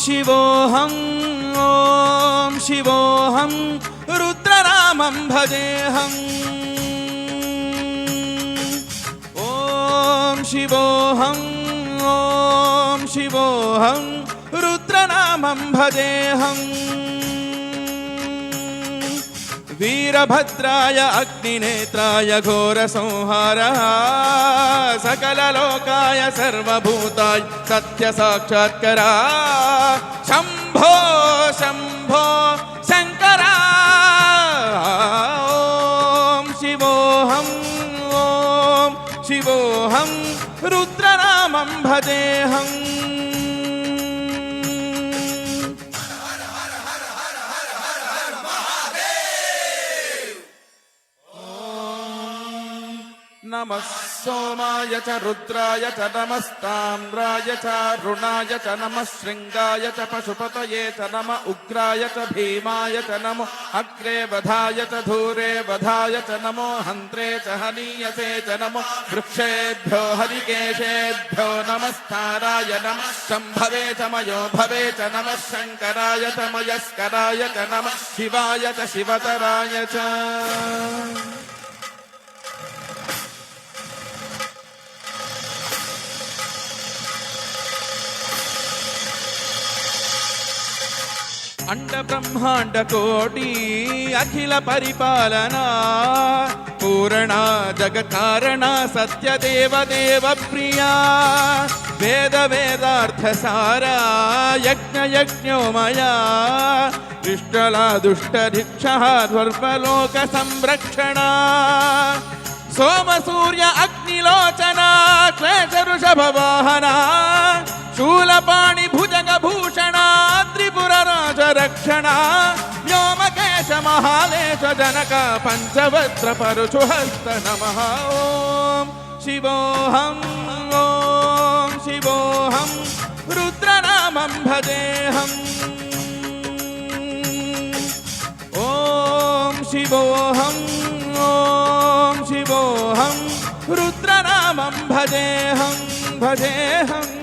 शिवोऽहं ॐ शिवोऽहं रुद्रनामं भजेऽहं ॐ शिवोऽहं ॐ शिवोऽहं रुद्रनामं भजेऽहं वीरभद्राय अग्निनेत्राय घोरसंहारः सकललोकाय सर्वभूताय सत्यसाक्षात्करा शम्भो शम्भो शङ्करा ॐ शिवोऽहं ॐ शिवोऽहं रुद्रनामं भजेऽहं नमः सोमाय च रुद्राय च नमस्ताम्राय च रुणाय च नमः शृङ्गाय च पशुपतये च नमः उग्राय च भीमाय च नमो अग्रे वधाय च धूरे वधाय च नमो हन्त्रे च हनीयसे च नमो वृक्षेभ्यो हरिकेशेभ्यो नमस्ताराय नमः शम्भवे च मयो भवे च नमः शङ्कराय च मयस्कराय च नमः शिवाय च शिवतराय च अंड ब्रह्मांड कोटि अखिल परिपालना पूर्णा जगत् कारणा सत्य देव देव प्रिया वेद वेदार्थ सारा यज्ञ यज्ञोमया दुष्टला दुष्ट दीक्षः ध्वर्वलोक संरक्षणा सोम सूर्य अग्निलोचना क्लेश ऋषभ वाहना शूलपाणि भुजग भूषणा त्रिपुर राज रक्षणा व्योमकेश महालेश जनक पंचवक्त्र परशुहस्त नमः ओम शिवोऽहं ओम शिवोऽहं रुद्रनामं भजेऽहं ओम शिवोऽहं ओम शिवोऽहं रुद्रनामं भजेऽहं भजेऽहं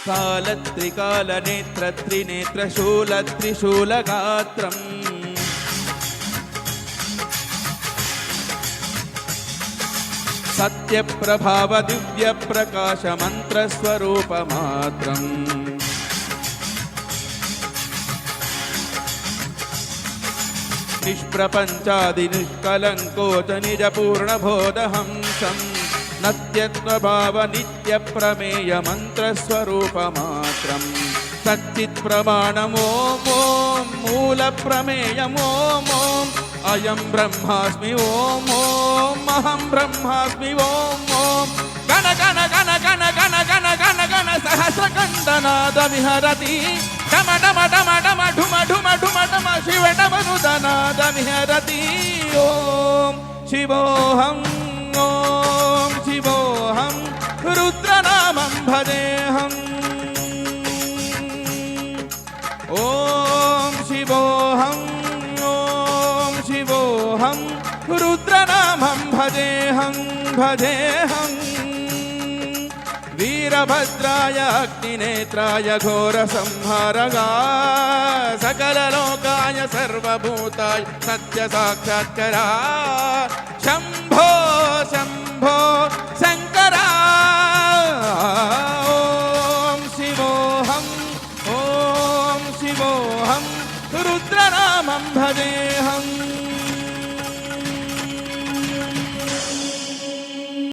कालत्रिकाल नेत्र त्रिनेत्र शूल त्रिशूल गात्रम् सत्य प्रभाव दिव्य प्रकाश मंत्र स्वरूप मात्रम् निष्प्रपंचादि निष्कलंकोच निज पूर्ण बोधहंसम् नत्यत्वभाव नित्य प्रमेय मंत्र स्वरूप मात्रम सच्चित् प्रमाणम ओम ओम मूल प्रमेयम ओम ओम अयं ब्रह्मास्मि ओम ओम अहं ब्रह्मास्मि ओम ओम गण गण गण गण गण गण गण गण सहस्रकंदनाद विहरति डम डम डम डम ढुम ढुम ढुम डम शिव डमनुदनाद विहरति ओम शिवोऽहं ओम शिवोऽहं रुद्रनामं भजेऽहं ओम शिवोऽहं रुद्रनामं भजेऽहं भजेऽहं वीरभद्राय अग्निनेत्राय घोरसंहारगा सकललोकाय सर्वभूताय सत्यसाक्षात्करा